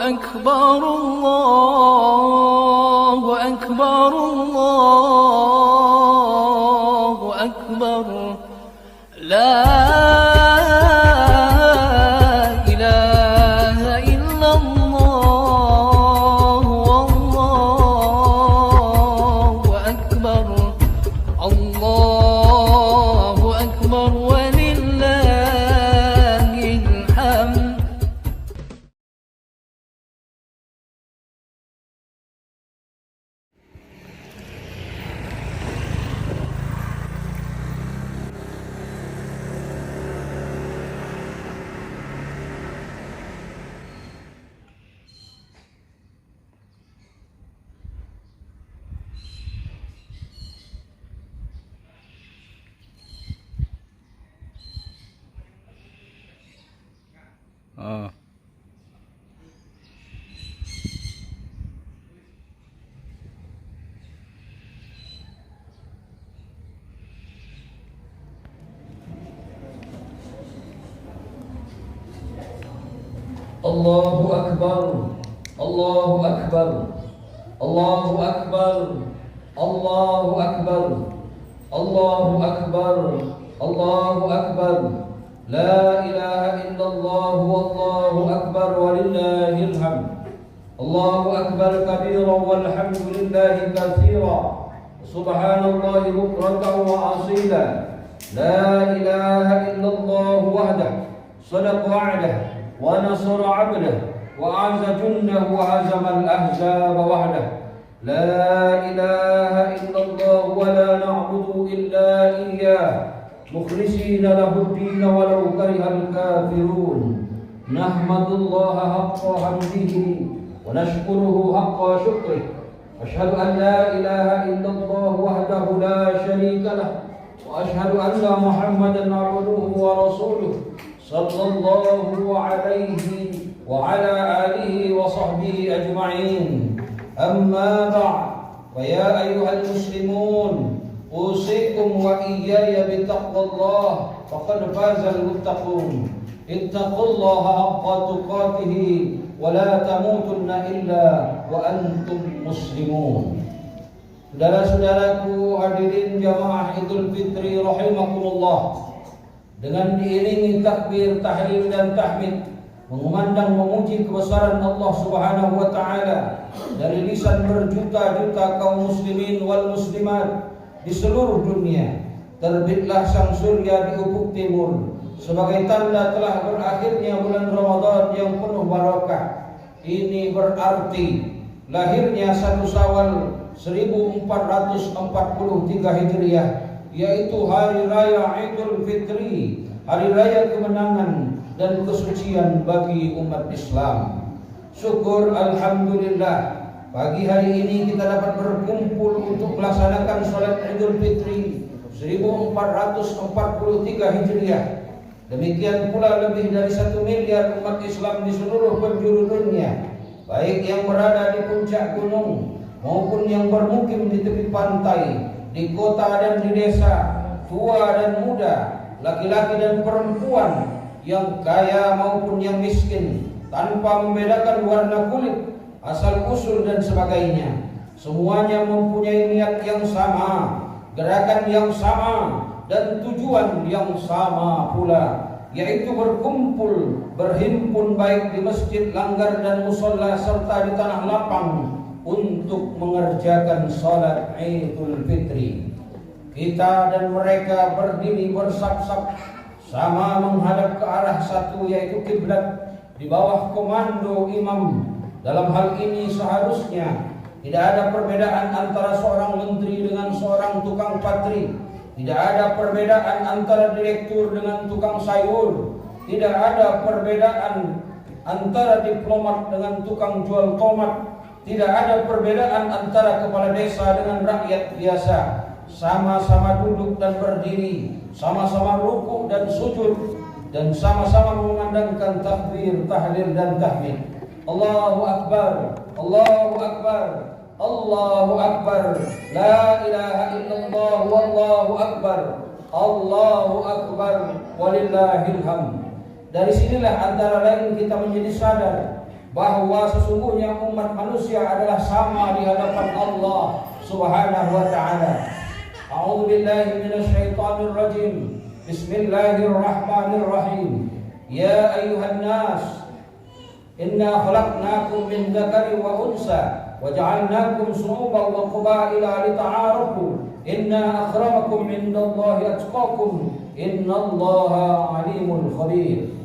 أكبر الله أكبر الله أكبر لا إله إلا الله والله أكبر الله أكبر ولله الحمد. Allahu Akbar, Allahu Akbar, Allahu Akbar, Allahu Akbar, Allahu Akbar, Allahu Akbar, La ilaha illallah wallahu akbar walillahil hamd. Allahu Akbar kabira walhamdulillahi katsira. Subhanallahi bukratan wa asila. La ilaha illallah wahdahu sadaqa wa'dahu ونصر عبده وأعز جنده وهزم الأحزاب وحده لا إله إلا الله ولا نعبد إلا إياه مخلصين له الدين ولو كره الكافرون نحمد الله حق حمده ونشكره حق شكره أشهد أن لا إله إلا الله وحده لا شريك له وأشهد أن محمدا عبده ورسوله صلى الله عليه وعلى آله وصحبه أجمعين أما بعد فيا أيها المسلمون أوصيكم وإياي بتقوى الله فقد فاز المتقون اتقوا الله حق تقاته ولا تموتن إلا وأنتم مسلمون. Saudara-saudaraku hadirin jamaah Idul Fitri rahimakumullah, dengan diiringi takbir, tahlil dan tahmid, mengumandang memuji kebesaran Allah Subhanahu wa taala dari lisan berjuta-juta kaum muslimin wal muslimat di seluruh dunia, terbitlah sang surya di ufuk timur sebagai tanda telah berakhirnya bulan Ramadan yang penuh barakah. Ini berarti lahirnya 1 Syawal 1443 Hijriah, yaitu hari raya Idul Fitri, hari raya kemenangan dan kesucian bagi umat Islam. Syukur alhamdulillah, pagi hari ini kita dapat berkumpul untuk melaksanakan salat Idul Fitri 1443 Hijriah. Demikian pula lebih dari 1 miliar umat Islam di seluruh penjuru dunia, baik yang berada di puncak gunung maupun yang bermukim di tepi pantai, di kota dan di desa, tua dan muda, laki-laki dan perempuan, yang kaya maupun yang miskin, tanpa membedakan warna kulit, asal usul dan sebagainya. Semuanya mempunyai niat yang sama, gerakan yang sama, dan tujuan yang sama pula, yaitu berkumpul, berhimpun baik di masjid, langgar dan musola serta di tanah lapang untuk mengerjakan salat Idul Fitri. Kita dan mereka berdiri bersap-sap sama menghadap ke arah satu, yaitu kiblat, di bawah komando imam. Dalam hal ini seharusnya tidak ada perbedaan antara seorang menteri dengan seorang tukang patri, tidak ada perbedaan antara direktur dengan tukang sayur, tidak ada perbedaan antara diplomat dengan tukang jual tomat, tidak ada perbedaan antara kepala desa dengan rakyat biasa. Sama-sama duduk dan berdiri, sama-sama rukuk dan sujud, dan sama-sama mengumandangkan takbir, tahlil dan tahmid. Allahu Akbar, Allahu Akbar, Allahu Akbar, La ilaha illallah wallahu akbar, Allahu Akbar walillahil hamd. Dari sinilah antara lain kita menjadi sadar bahwa sesungguhnya umat manusia adalah sama di hadapan Allah Subhanahu wa taala. A'udzu billahi minasyaitonir rajim. Bismillahirrahmanirrahim. Ya ayyuhan nas, inna khalaqnakum min dzakarin wa unsa wa ja'alnakum syu'uban wa qabaila lita'arafu. Inna akramakum indallahi atqakum. Innallaha alimul khabir.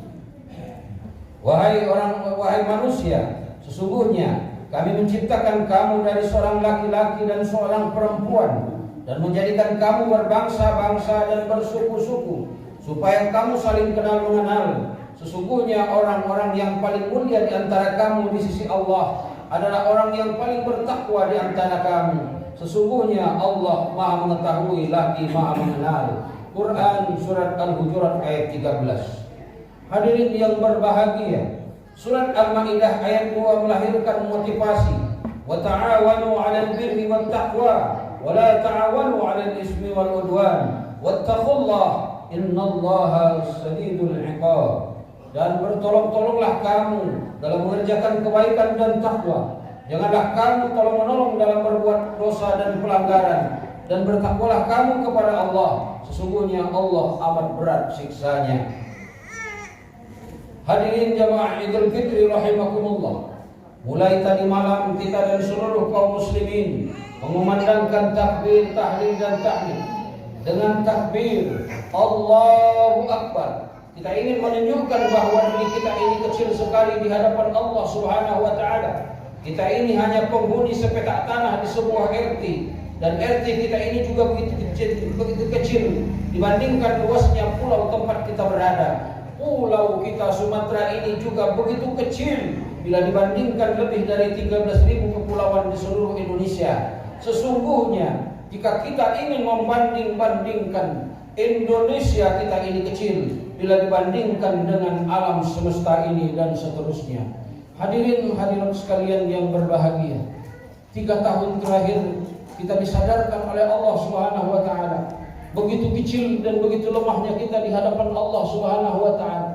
Wahai manusia, sesungguhnya kami menciptakan kamu dari seorang laki-laki dan seorang perempuan dan menjadikan kamu berbangsa-bangsa dan bersuku-suku supaya kamu saling kenal mengenal. Sesungguhnya orang-orang yang paling mulia di antara kamu di sisi Allah adalah orang yang paling bertakwa di antara kamu. Sesungguhnya Allah Maha mengetahui lagi Maha mengenal. Quran surat Al-Hujurat ayat 13. Hadirin yang berbahagia, surat Al-Maidah ayat 2 melahirkan motivasi. Wa ta'awanu 'alal birri wat taqwa wa la ta'awanu 'alal ismi wal 'udwan. Wattaqullaha innallaha shadidul 'iqab. Dan bertolong-tolonglah kamu dalam mengerjakan kebaikan dan takwa. Janganlah kamu tolong-menolong dalam berbuat dosa dan pelanggaran, dan bertakwalah kamu kepada Allah. Sesungguhnya Allah amat berat siksanya. Hadirin jamaah Idul Fitri rahimakumullah. Mulai tadi malam kita dan seluruh kaum muslimin mengumandangkan takbir, tahlil dan tahmid. Dengan takbir Allahu Akbar, kita ingin menunjukkan bahwa diri kita ini kecil sekali di hadapan Allah Subhanahu wa taala. Kita ini hanya penghuni sepetak tanah di sebuah RT, dan RT kita ini juga begitu kecil dibandingkan luasnya pulau tempat kita berada. Pulau kita Sumatera ini juga begitu kecil bila dibandingkan lebih dari 13.000 kepulauan di seluruh Indonesia. Sesungguhnya jika kita ingin membanding-bandingkan Indonesia kita ini kecil bila dibandingkan dengan alam semesta ini dan seterusnya. Hadirin hadirat sekalian yang berbahagia, 3 tahun terakhir kita disadarkan oleh Allah Subhanahu wa taala begitu kecil dan begitu lemahnya kita di hadapan Allah Subhanahu wa taala.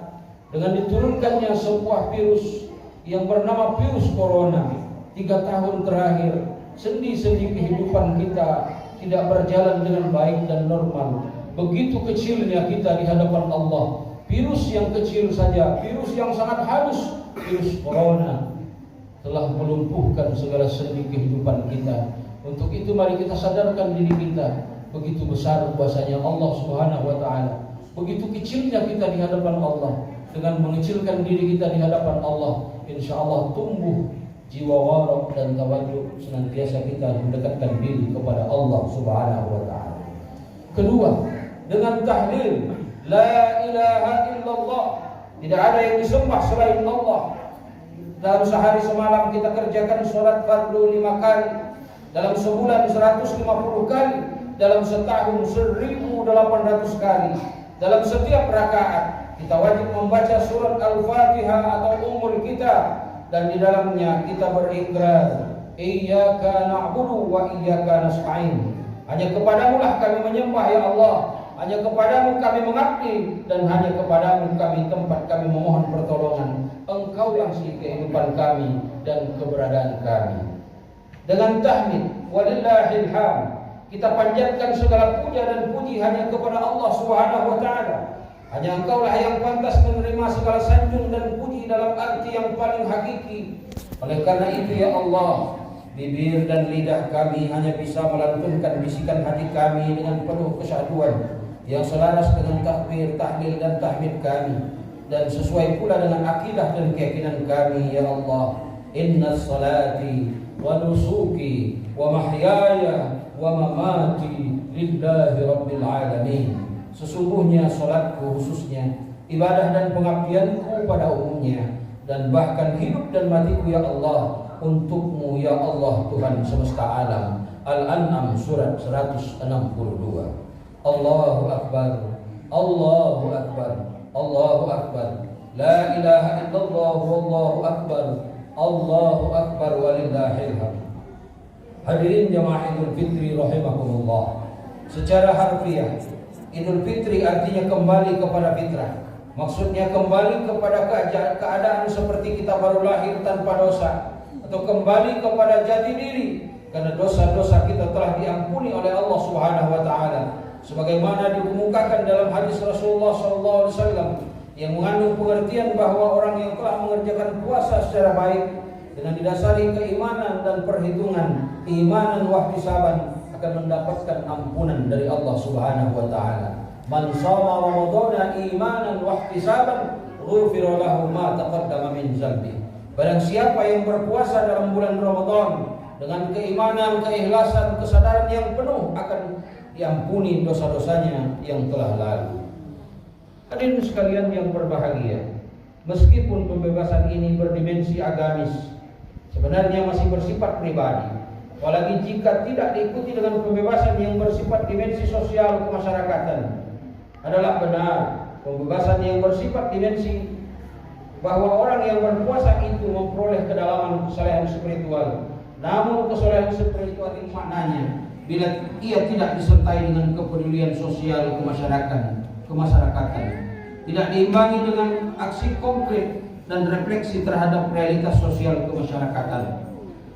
Dengan diturunkannya sebuah virus yang bernama virus corona, 3 tahun terakhir sendi-sendi kehidupan kita tidak berjalan dengan baik dan normal. Begitu kecilnya kita di hadapan Allah. Virus yang kecil saja, virus yang sangat halus, virus corona telah melumpuhkan segala sendi kehidupan kita. Untuk itu mari kita sadarkan diri kita. Begitu besar kuasanya Allah Subhanahu wa taala. Begitu kecilnya kita di hadapan Allah. Dengan mengecilkan diri kita di hadapan Allah, insyaallah tumbuh jiwa waraq dan tawadhu, senantiasa kita mendekatkan diri kepada Allah Subhanahu wa taala. Kedua, dengan tahlil la ilaha illallah, tidak ada yang disembah selain Allah. Dalam sehari semalam kita kerjakan sholat fardu 5 kali, dalam sebulan 150 kali, dalam setahun 1.800 kali. Dalam setiap rakaat kita wajib membaca surat Al-Fatihah atau Ummul Kitab, dan di dalamnya kita berikrar iyyaka na'budu wa iyyaka nasta'in. Hanya kepadamu lah kami menyembah ya Allah, hanya kepadamu kami mengabdi, dan hanya kepadamu tempat kami memohon pertolongan. Engkau yang si kehidupan kami dan keberadaan kami. Dengan tahmid walillahil hamd, kita panjatkan segala puja dan puji hanya kepada Allah Subhanahu wa taala. Hanya Engkaulah yang pantas menerima segala sanjung dan puji dalam arti yang paling hakiki. Oleh karena itu ya Allah, bibir dan lidah kami hanya bisa melantunkan bisikan hati kami dengan penuh kesatuan yang selaras dengan takbir, tahlil dan tahmid kami, dan sesuai pula dengan akidah dan keyakinan kami ya Allah. Inna salati wa nusuki wa mahyaya wa mamati lillahi rabbil alamin. Sesungguhnya salatku khususnya, ibadah dan pengabdianku pada umumnya, dan bahkan hidup dan matiku ya Allah untukmu ya Allah Tuhan semesta alam. Al-An'am surat 162. Allahu Akbar, Allahu Akbar, Allahu Akbar, la ilaha illallah wallahu akbar, Allahu Akbar walillahil hamd. Hadirin jamaah Idul Fitri rahimakumullah. Secara harfiah, Idul Fitri artinya kembali kepada fitrah. Maksudnya kembali kepada keadaan seperti kita baru lahir tanpa dosa, atau kembali kepada jati diri karena dosa-dosa kita telah diampuni oleh Allah Subhanahu wa taala. Sebagaimana dikemukakan dalam hadis Rasulullah SAW yang mengandung pengertian bahwa orang yang telah mengerjakan puasa secara baik dengan didasari keimanan dan perhitungan, imanan wa ihtisaban, akan mendapatkan ampunan dari Allah Subhanahu wa taala. Man shoma ramadhana imanan wa ihtisaban ghufira lahu ma taqaddama min dzambi. Barang siapa yang berpuasa dalam bulan Ramadan dengan keimanan, keikhlasan, kesadaran yang penuh, akan diampuni dosa-dosanya yang telah lalu. Hadirin sekalian yang berbahagia, meskipun pembebasan ini berdimensi agamis, sebenarnya masih bersifat pribadi. Apalagi jika tidak diikuti dengan pembebasan yang bersifat dimensi sosial kemasyarakatan. Adalah benar, pembebasan yang bersifat dimensi bahwa orang yang berpuasa itu memperoleh kedalaman kesalehan spiritual. Namun kesalehan spiritual ini maknanya bila ia tidak disertai dengan kepedulian sosial kemasyarakatan, tidak diimbangi dengan aksi konkret dan refleksi terhadap realitas sosial kemasyarakatan.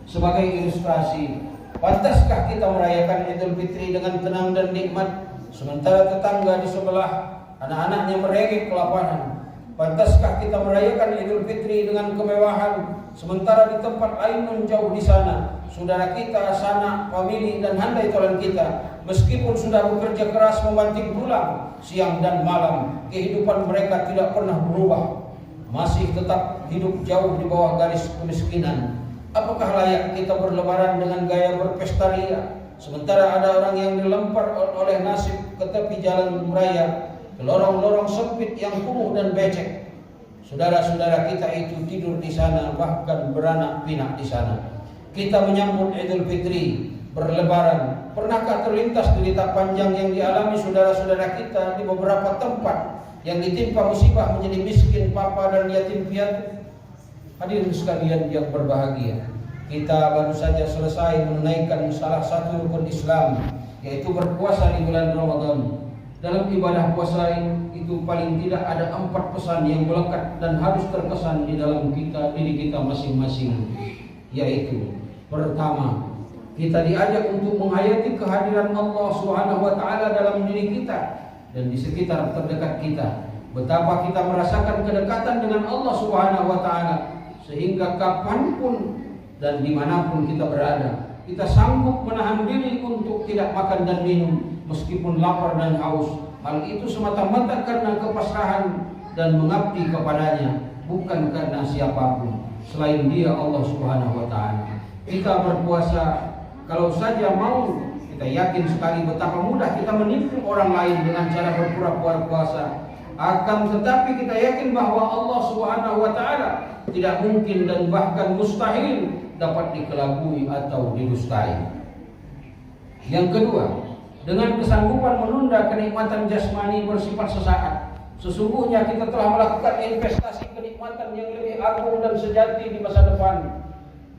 Sebagai ilustrasi, pantaskah kita merayakan Idul Fitri dengan tenang dan nikmat, sementara tetangga di sebelah anak-anaknya merengek kelaparan? Pantaskah kita merayakan Idul Fitri dengan kemewahan, sementara di tempat lain jauh di sana saudara kita, sanak, famili dan handai tolan kita, meskipun sudah bekerja keras memantik tulang siang dan malam, kehidupan mereka tidak pernah berubah, masih tetap hidup jauh di bawah garis kemiskinan. Apakah layak kita berlebaran dengan gaya berpesta ria, sementara ada orang yang dilempar oleh nasib ke tepi jalan raya, ke lorong-lorong sempit yang kumuh dan becek? Saudara-saudara kita itu tidur di sana, bahkan beranak pinak di sana. Kita menyambut Idul Fitri, berlebaran. Pernahkah terlintas derita panjang yang dialami saudara-saudara kita di beberapa tempat yang ditimpa musibah menjadi miskin, papa dan yatim piatu? Hadirin sekalian yang berbahagia, kita baru saja selesai menunaikan salah satu rukun Islam, yaitu berpuasa di bulan Ramadan. Dalam ibadah puasa itu paling tidak ada 4 pesan yang melekat dan harus terkesan di dalam diri kita masing-masing, yaitu pertama, kita diajak untuk menghayati kehadiran Allah Subhanahu wa taala dalam diri kita dan di sekitar terdekat kita. Betapa kita merasakan kedekatan dengan Allah Subhanahu wa taala sehingga kapanpun dan dimanapun kita berada, kita sanggup menahan diri untuk tidak makan dan minum meskipun lapar dan haus. Hal itu semata-mata karena kepasrahan dan mengabdi kepadanya, bukan karena siapapun selain Dia, Allah Subhanahu wa taala. Kita berpuasa, kalau saja mau, kita yakin sekali betapa mudah kita menipu orang lain dengan cara berpura-pura puasa. Akan tetapi kita yakin bahwa Allah Subhanahu wa taala tidak mungkin dan bahkan mustahil dapat dikelabui atau didustai. Yang kedua, dengan kesanggupan menunda kenikmatan jasmani bersifat sesaat, sesungguhnya kita telah melakukan investasi kenikmatan yang lebih agung dan sejati di masa depan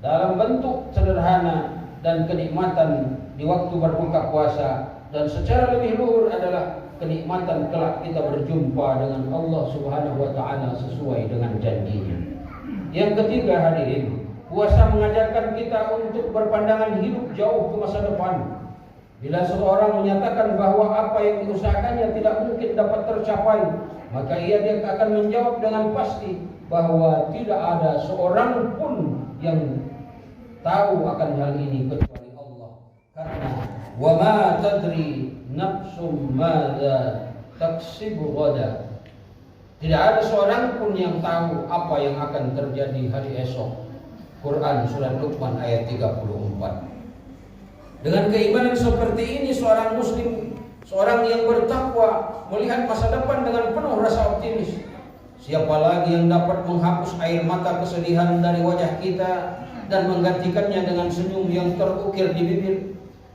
dalam bentuk sederhana dan kenikmatan di waktu berbuka puasa, dan secara lebih luhur adalah kenikmatan kelak kita berjumpa dengan Allah Subhanahu wa taala sesuai dengan janjinya. Yang ketiga, hadirin, puasa mengajarkan kita untuk berpandangan hidup jauh ke masa depan. Bila seseorang menyatakan bahwa apa yang diusahakannya tidak mungkin dapat tercapai, maka dia akan menjawab dengan pasti bahwa tidak ada seorang pun yang tahu akan hal ini kecuali Allah. Karena wa ma tadri nafsum madza taksibu ghada. Tidak ada seorang pun yang tahu apa yang akan terjadi hari esok. Quran surat Luqman ayat 34. Dengan keimanan seperti ini, seorang muslim, seorang yang bertakwa, melihat masa depan dengan penuh rasa optimis. Siapa lagi yang dapat menghapus air mata kesedihan dari wajah kita dan menggantikannya dengan senyum yang terukir di bibir?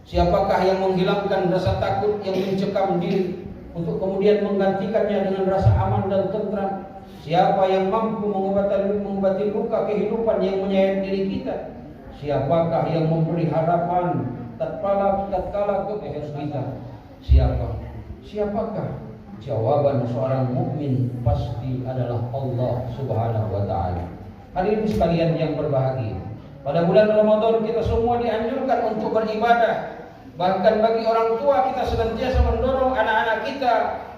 Siapakah yang menghilangkan rasa takut yang mencekam diri untuk kemudian menggantikannya dengan rasa aman dan tentram? Siapa yang mampu mengobati luka kehidupan yang menyayat diri kita? Siapakah yang memberi harapan tatkala ke leher kita? Siapakah? Jawaban seorang mukmin pasti adalah Allah Subhanahu wa taala. Hadirin sekalian yang berbahagia, pada bulan Ramadan kita semua dianjurkan untuk beribadah. Bahkan bagi orang tua kita senantiasa mendorong anak-anak kita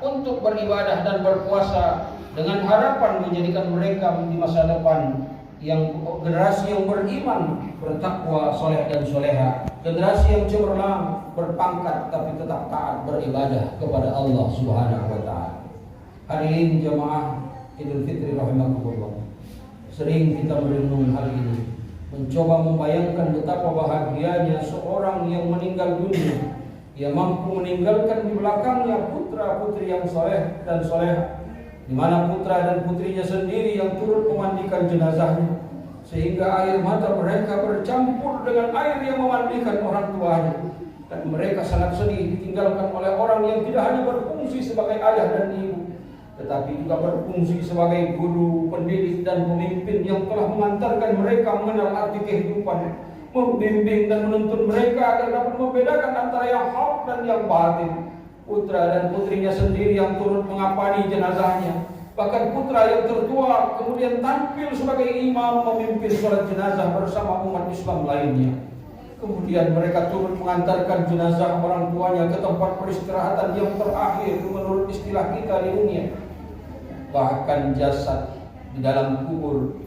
untuk beribadah dan berpuasa dengan harapan menjadikan mereka di masa depan yang generasi yang beriman, bertakwa, soleh dan soleha, generasi yang cemerlang, berpangkat tapi tetap taat beribadah kepada Allah Subhanahu wa taala. Hadirin jamaah Idul Fitri rahimakumullah. Sering kita merenung hal ini, mencoba membayangkan betapa bahagianya seorang yang meninggal dunia, ia mampu meninggalkan di belakangnya putra-putri yang soleh dan soleha, di mana putra dan putrinya sendiri yang turut memandikan jenazahnya, sehingga air mata mereka bercampur dengan air yang memandikan orang tuanya, dan mereka sangat sedih ditinggalkan oleh orang yang tidak hanya berfungsi sebagai ayah dan ibu, tetapi juga berfungsi sebagai guru, pendidik dan pemimpin yang telah mengantarkan mereka mengenal arti kehidupan, membimbing dan menuntun mereka agar dapat membedakan antara yang hak dan yang batin. Putra dan putrinya sendiri yang turut mengapani jenazahnya, bahkan putra yang tertua kemudian tampil sebagai imam memimpin sholat jenazah bersama umat Islam lainnya. Kemudian mereka turut mengantarkan jenazah orang tuanya ke tempat peristirahatan yang terakhir menurut istilah kita di dunia. Bahkan jasad di dalam kubur,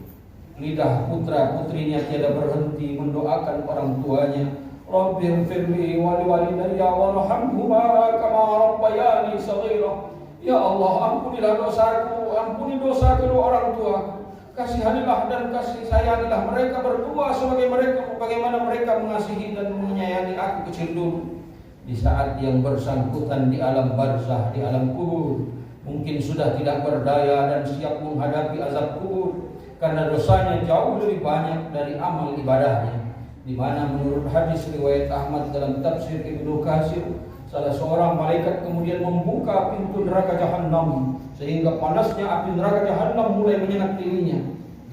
lidah putra putrinya tiada berhenti mendoakan orang tuanya. Rabbir firli wali walidayya warhamhuma kama rabbayani shaghira. Ya Allah, ampunilah dosaku, ampuni dosa kedua orang tua. Kasihanilah dan kasih sayangilah mereka berdua bagaimana mereka mengasihi dan menyayangi aku kecil dulu. Di saat yang bersangkutan di alam barzah, di alam kubur, mungkin sudah tidak berdaya dan siap menghadapi azab kubur karena dosanya jauh lebih banyak dari amal ibadahnya. Di mana menurut hadis riwayat Ahmad dalam tafsir Ibnu Katsir, salah seorang malaikat kemudian membuka pintu neraka Jahannam sehingga panasnya api neraka Jahannam mulai menyengat dirinya.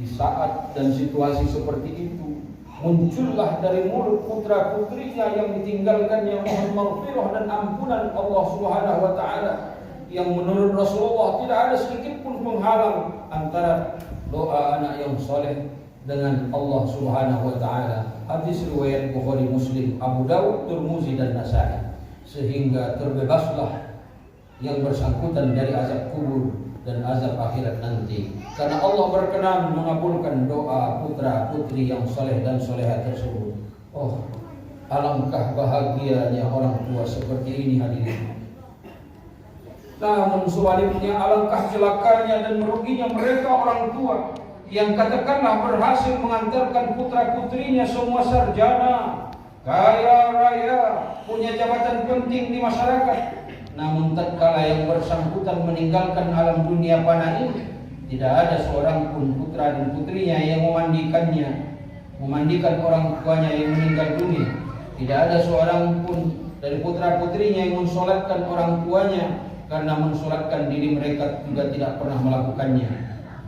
Di saat dan situasi seperti itu, muncullah dari mulut putra putrinya yang ditinggalkannya mohon maghfirah dan ampunan Allah Subhanahu wa taala, yang menurut Rasulullah tidak ada sedikit pun penghalang antara doa anak yang soleh dengan Allah Subhanahu wa taala. Hadis riwayat Bukhari, Muslim, Abu Dawud, Tirmizi dan Nasa'i. Sehingga terbebaslah yang bersangkutan dari azab kubur dan azab akhirat nanti, karena Allah berkenan mengabulkan doa putra putri yang soleh dan soleha tersebut. Oh, alangkah bahagianya orang tua seperti ini hadirin. Namun sebaliknya alangkah celakanya dan meruginya mereka orang tua yang katakanlah berhasil mengantarkan putra putrinya semua sarjana, kaya raya, punya jabatan penting di masyarakat. Namun tatkala yang bersangkutan meninggalkan alam dunia fana ini, tidak ada seorang pun putra dan putrinya yang memandikan orang tuanya yang meninggal dunia. Tidak ada seorang pun dari putra putrinya yang mensolatkan orang tuanya, karena mensolatkan diri mereka juga tidak pernah melakukannya.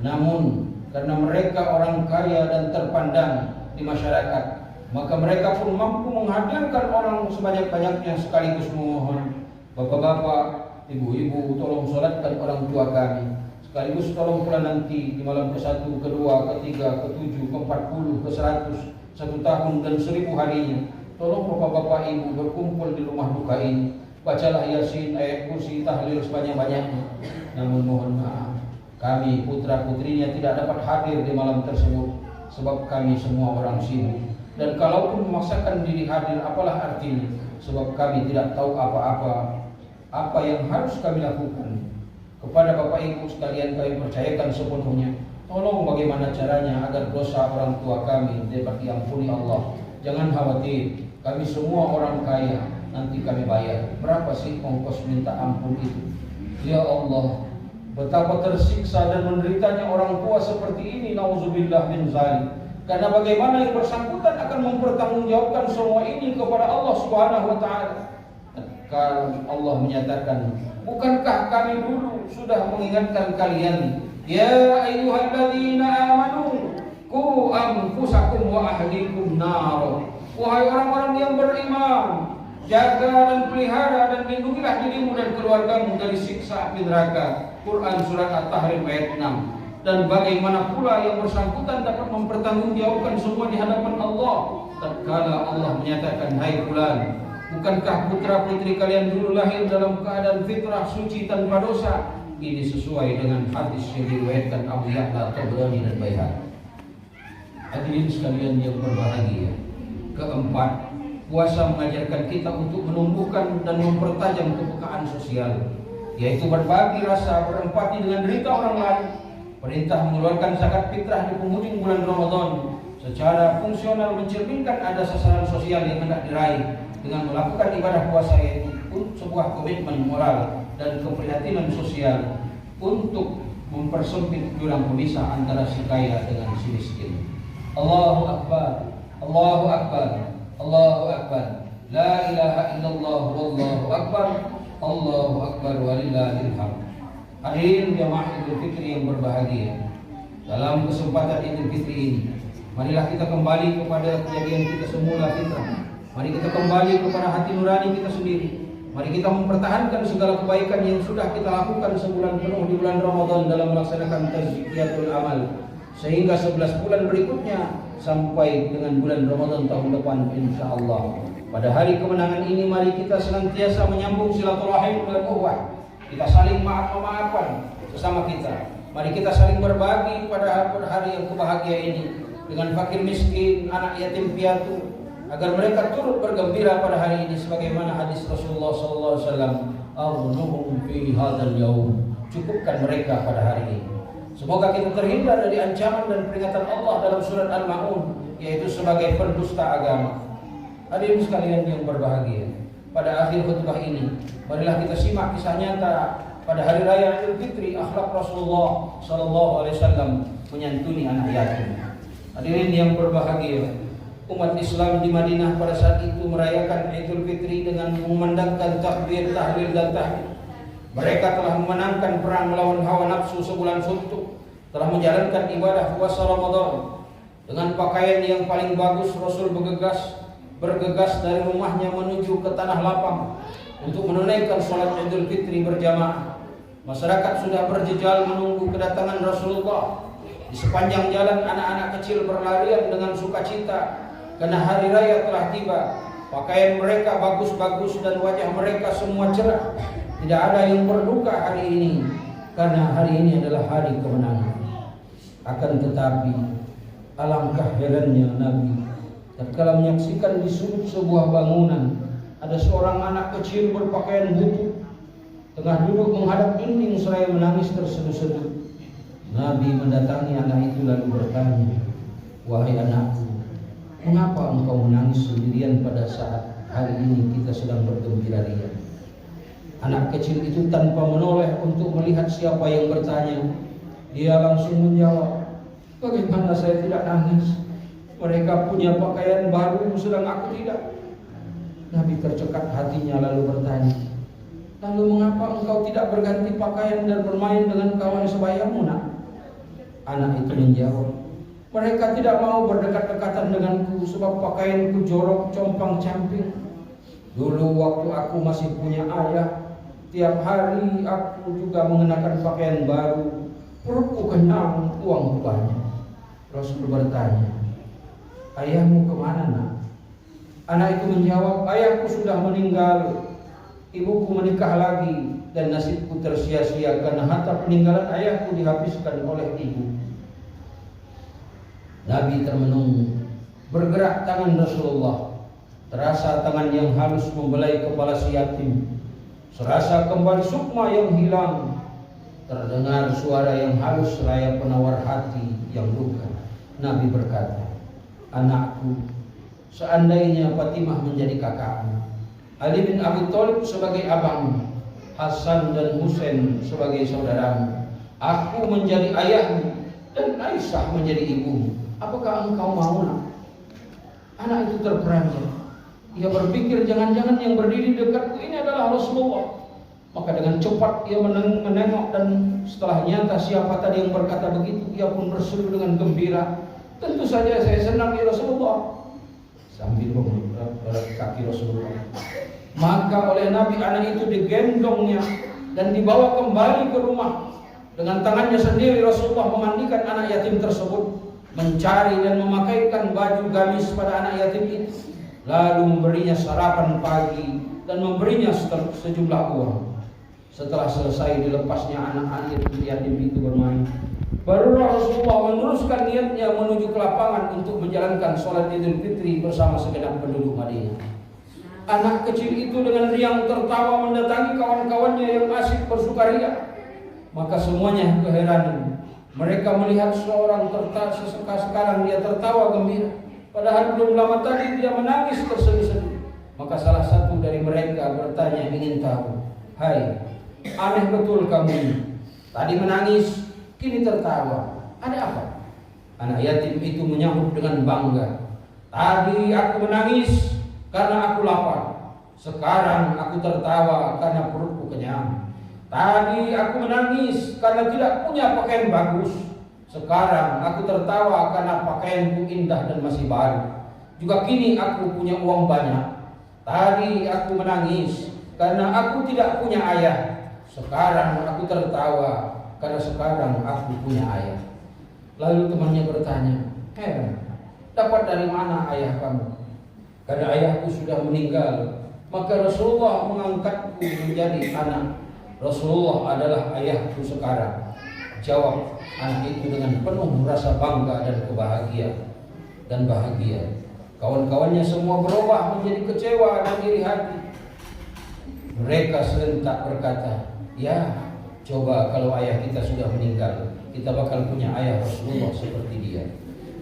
Namun karena mereka orang kaya dan terpandang di masyarakat, maka mereka pun mampu menghadirkan orang sebanyak-banyaknya sekaligus memohon, bapak-bapak, ibu-ibu, tolong solatkan orang tua kami. Sekaligus tolong pula nanti di malam ke-1, ke-2, ke-3, ke-7, ke-40, ke-100, 1 tahun dan 1000 harinya, tolong bapak-bapak ibu berkumpul di rumah duka ini. Bacalah Yasin, ayat kursi, tahlil sebanyak-banyaknya. Namun mohon maaf, kami putra putrinya tidak dapat hadir di malam tersebut sebab kami semua orang sibuk. Dan kalaupun memaksakan diri hadir, apalah artinya, sebab kami tidak tahu apa yang harus kami lakukan. Kepada Bapak Ibu sekalian kami percayakan sepenuhnya. Tolong bagaimana caranya agar dosa orang tua kami dapat diampuni Allah. Jangan khawatir, kami semua orang kaya, nanti kami bayar. Berapa sih ongkos minta ampun itu? Ya Allah, betapa tersiksa dan menderitanya orang tua seperti ini, nauzubillah min zalik. Karena bagaimana yang bersangkutan akan mempertanggungjawabkan semua ini kepada Allah Subhanahu wa taala. Kalau Allah menyatakan, bukankah kami dulu sudah mengingatkan kalian, ya ayyuhalladzina amanu qu anfusakum wa ahlikum nar. Wahai orang-orang yang beriman, Jaga dan pelihara dan lindungilah dirimu dan keluargamu dari siksa api neraka. Quran surat At-Tahrim ayat 6. Dan bagaimana pula yang bersangkutan dapat mempertanggungjawabkan semua di hadapan Allah tatkala Allah menyatakan, hai fulan, bukankah putra putri kalian dulu lahir dalam keadaan fitrah suci tanpa dosa? Ini sesuai dengan hadis yang diriwayatkan Abu Ya'la Tabrani dan Baihaqi. Hadirin sekalian yang berbahagia, keempat, puasa mengajarkan kita untuk menumbuhkan dan mempertajam kepekaan sosial, yaitu berbagi rasa, berempati dengan derita orang lain. Perintah mengeluarkan zakat fitrah di penghujung bulan Ramadan secara fungsional mencerminkan ada sasaran sosial yang hendak diraih dengan melakukan ibadah puasa, yaitu sebuah komitmen moral dan keprihatinan sosial untuk mempersempit jurang pemisah antara si kaya dengan si miskin. Allahu Akbar, Allahu Akbar, Allahu Akbar, la ilaha illallah, wallahu akbar, Allahu Akbar, walillahil hamd. Hadirin jamaah Idul Fitri yang berbahagia, dalam kesempatan Idul Fitri ini, marilah kita kembali kepada kejadian kita semula fitrah. Mari kita kembali kepada hati nurani kita sendiri. Mari kita mempertahankan segala kebaikan yang sudah kita lakukan sebulan penuh di bulan Ramadan dalam melaksanakan tazkiyatul amal, sehingga 11 bulan berikutnya sampai dengan bulan Ramadan tahun depan insyaallah. Pada hari kemenangan ini mari kita senantiasa menyambung silaturahim dan ukhuwah. Kita saling maaf-maafkan sesama kita. Mari kita saling berbagi pada hari yang kebahagia ini dengan fakir miskin, anak yatim piatu, agar mereka turut bergembira pada hari ini sebagaimana hadis Rasulullah SAW, "Aghnuhum fi hadzal yaum." Cukupkan mereka pada hari ini. Semoga kita terhindar dari ancaman dan peringatan Allah dalam surat Al-Maun, yaitu sebagai pendusta agama. Hadirin sekalian yang berbahagia, pada akhir khutbah ini, marilah kita simak kisah nyata pada hari raya Idul Fitri, akhlak Rasulullah SAW menyantuni anak yatim. Hadirin yang berbahagia, umat Islam di Madinah pada saat itu merayakan Idul Fitri dengan memandangkan takbir, tahlil dan tahmid. Mereka telah memenangkan perang melawan hawa nafsu sebulan suntuk, telah menjalankan ibadah puasa Ramadan dengan pakaian yang paling bagus. Rasul bergegas dari rumahnya menuju ke tanah lapang untuk menunaikan sholat Idul Fitri berjamaah. Masyarakat sudah berjejal menunggu kedatangan Rasulullah. Di sepanjang jalan anak-anak kecil berlarian dengan sukacita karena hari raya telah tiba. Pakaian mereka bagus-bagus dan wajah mereka semua cerah. Tidak ada yang berduka hari ini, karena hari ini adalah hari kemenangan. Akan tetapi alangkah herannya Nabi tatkala menyaksikan di sudut sebuah bangunan ada seorang anak kecil berpakaian butut tengah duduk menghadap dinding seraya menangis terseduh-seduh. Nabi mendatangi anak itu lalu bertanya, "Wahai anakku, mengapa engkau menangis sendirian pada saat hari ini kita sedang bergembira ria?" Anak kecil itu tanpa menoleh untuk melihat siapa yang bertanya, dia langsung menjawab, "Bagaimana saya tidak nangis? Mereka punya pakaian baru sedang aku tidak." Nabi tercekat hatinya lalu bertanya, "Lalu mengapa engkau tidak berganti pakaian dan bermain dengan kawan sebayamu, nak?" Anak itu menjawab, "Mereka tidak mau berdekat-dekatan denganku sebab pakaianku jorok compang-camping. Dulu waktu aku masih punya ayah, tiap hari aku juga mengenakan pakaian baru, perutku kenyang, uangku banyak." Rasul bertanya, "Ayahmu kemana, nak?" Anak itu menjawab, "Ayahku sudah meninggal, ibuku menikah lagi, dan nasibku tersia-sia karena harta peninggalan ayahku dihabiskan oleh ibu." Nabi termenung. Bergerak tangan Rasulullah. Terasa tangan yang halus membelai kepala si yatim. Serasa kembali sukma yang hilang. Terdengar suara yang halus seraya penawar hati yang luka. Nabi berkata, "Anakku, seandainya Fatimah menjadi kakakmu, Ali bin Abi Thalib sebagai abangmu, Hasan dan Husain sebagai saudaramu, aku menjadi ayahmu, dan Aisyah menjadi ibumu, apakah engkau mau, nak?" Anak itu terperanjat. Ia berpikir jangan-jangan yang berdiri dekatku ini adalah Rasulullah. Maka dengan cepat ia menengok, dan setelah nyata siapa tadi yang berkata begitu, ia pun berseru dengan gembira, "Tentu saja saya senang ya Rasulullah." Sambil memeluk kaki Rasulullah, Maka oleh Nabi anak itu digendongnya dan dibawa kembali ke rumah. Dengan tangannya sendiri Rasulullah memandikan anak yatim tersebut, mencari dan memakaikan baju gamis pada anak yatim itu, lalu memberinya sarapan pagi dan memberinya sejumlah uang. Setelah selesai dilepasnya anak yatim itu bermain, baru Rasulullah meneruskan niatnya menuju ke lapangan untuk menjalankan sholat Idul Fitri bersama segenap penduduk Madinah. Anak kecil itu dengan riang tertawa mendatangi kawan-kawannya yang asyik bersukaria. Maka semuanya keheranan. Mereka melihat seorang sekarang dia tertawa gembira, padahal belum lama tadi dia menangis terseduh-seduh. Maka salah satu dari mereka bertanya ingin tahu, "Hai, aneh betul kamu ini. Tadi menangis, kini tertawa. Ada apa?" Anak yatim itu menyahut dengan bangga, "Tadi aku menangis karena aku lapar. Sekarang aku tertawa karena perutku kenyang. Tadi aku menangis karena tidak punya pakaian bagus. Sekarang aku tertawa karena pakaianku indah dan masih baru. Juga kini aku punya uang banyak. Tadi aku menangis karena aku tidak punya ayah. Sekarang aku tertawa karena sekarang aku punya ayah." Lalu temannya bertanya, "Heran, dapat dari mana ayah kamu?" "Karena ayahku sudah meninggal, maka Rasulullah mengangkatku menjadi anak. Rasulullah adalah ayahku sekarang," jawab anak itu dengan penuh rasa bangga dan bahagia. Kawan-kawannya semua berubah menjadi kecewa dan iri hati. Mereka serentak berkata, "Ya, coba kalau ayah kita sudah meninggal, kita bakal punya ayah Rasulullah seperti dia."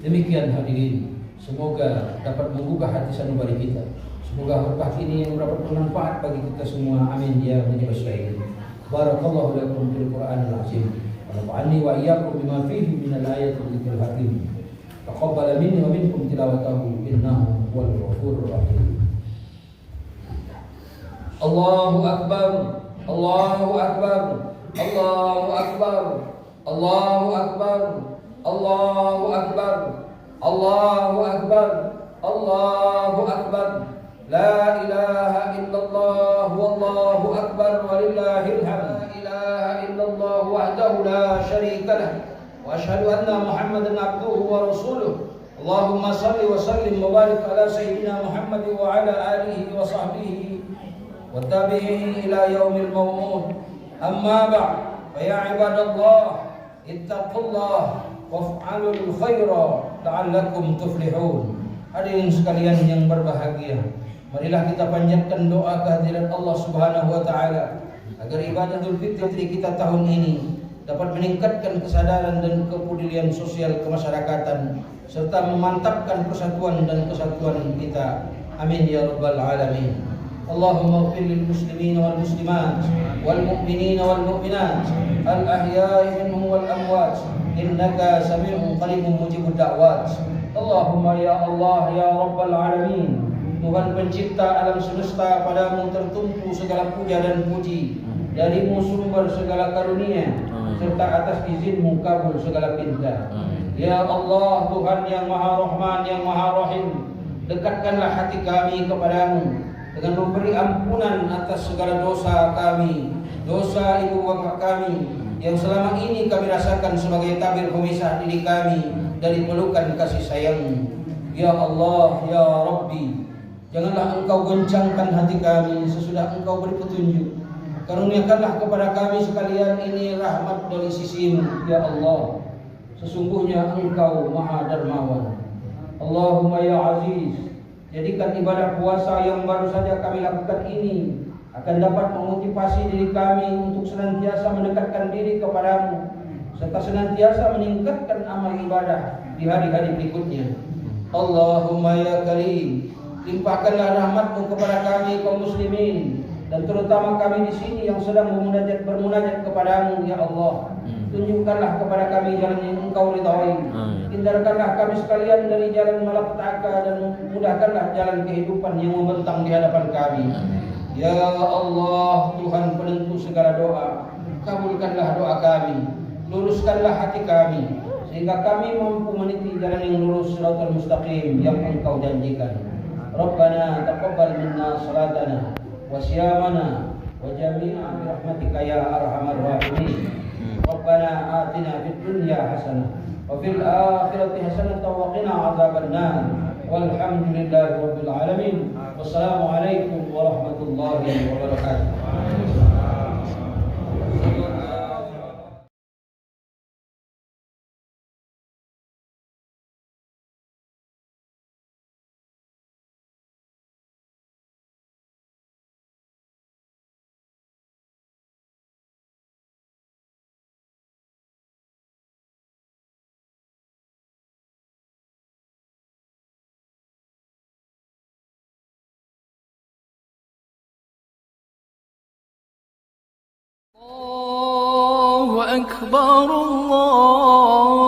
Demikian hadirin, semoga dapat menggugah hati sanubari kita. Semoga khutbah ini yang mendapat bermanfaat bagi kita semua. Amin ya rabbal alamin. Barakallahu lakum fil Qur'anil azim. Wa nafa'ani wa iyyakum bima fihi minal ayati wa dzikril hakim. Taqabbal minni wa minkum tilawatahu innahu huwal ghafurur rahim. Allahu akbar. Allahu akbar. Allahu akbar. Allahu akbar. Allahu akbar. Allahu akbar. Allahu akbar. La ilaha illallah wallahu akbar walillahil hamd. La ilaha illallah wahdahu la syarika lah wa asyhadu anna Muhammadan abduhu wa rasuluh. Allahumma salli wa sallim wa barik ala sayyidina Muhammad wa ala alihi wa sahbihi wa tabi'ihi ila yaumil maw'ud. Amma ba'd, fa ya ibadallah ittaqullah waf'alul khaira la'allakum tuflihun. Hadirin sekalian yang berbahagia, marilah kita panjatkan doa kehadirat Allah Subhanahu wa taala agar ibadah Idul Fitri kita tahun ini dapat meningkatkan kesadaran dan kepedulian sosial kemasyarakatan serta memantapkan persatuan dan kesatuan kita. Amin ya rabbal alamin. Allahumma ighfir lil muslimin wal muslimat wal mu'minin wal mu'minat al ahya'i minhum wal amwat innaka sami'un qaribun mujibud da'wat. Allahumma ya Allah ya rabbal alamin. Tuhan pencipta alam semesta, padamu tertumpu segala puja dan puji, darimu sumber segala karunia, serta atas izinmu kabul segala pinta. Ya Allah, Tuhan yang maha rahman, yang maha rahim, dekatkanlah hati kami kepadamu dengan memberi ampunan atas segala dosa kami, dosa ibu bapa kami yang selama ini kami rasakan sebagai tabir pemisah diri kami dari pelukan kasih sayang-Mu. Ya Allah, ya Rabbi, janganlah Engkau goncangkan hati kami sesudah Engkau beri petunjuk. Karuniakanlah kepada kami sekalian ini rahmat dari sisi-Mu, ya Allah. Sesungguhnya Engkau maha dermawan. Allahumma ya Aziz, jadikan ibadah puasa yang baru saja kami lakukan ini akan dapat memotivasi diri kami untuk senantiasa mendekatkan diri kepadamu, serta senantiasa meningkatkan amal ibadah di hari-hari berikutnya. Allahumma ya Karim, limpahkanlah rahmat-Mu kepada kami kaum muslimin, dan terutama kami di sini yang sedang bermunajat kepadamu, ya Allah. Tunjukkanlah kepada kami jalan yang Engkau ridhai. Hindarkanlah kami sekalian dari jalan malapetaka dan mudahkanlah jalan kehidupan yang membentang di hadapan kami. Ya Allah, Tuhan penentu segala doa, kabulkanlah doa kami, luruskanlah hati kami sehingga kami mampu meniti jalan yang lurus shiratal mustaqim yang Engkau janjikan. Rabbana taqabbal minna salatana وصيامنا وجميع برحمتك يا أرحم الراحمين. ربنا آتنا في الدنيا حسنة وفي الآخرة حسنة وقنا عذاب النار والحمد لله رب العالمين والسلام عليكم ورحمة الله وبركاته. الله أكبر الله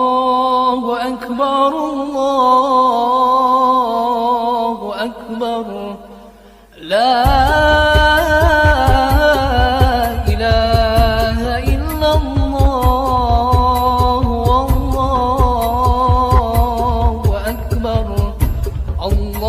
أكبر الله أكبر لا إله إلا الله والله أكبر الله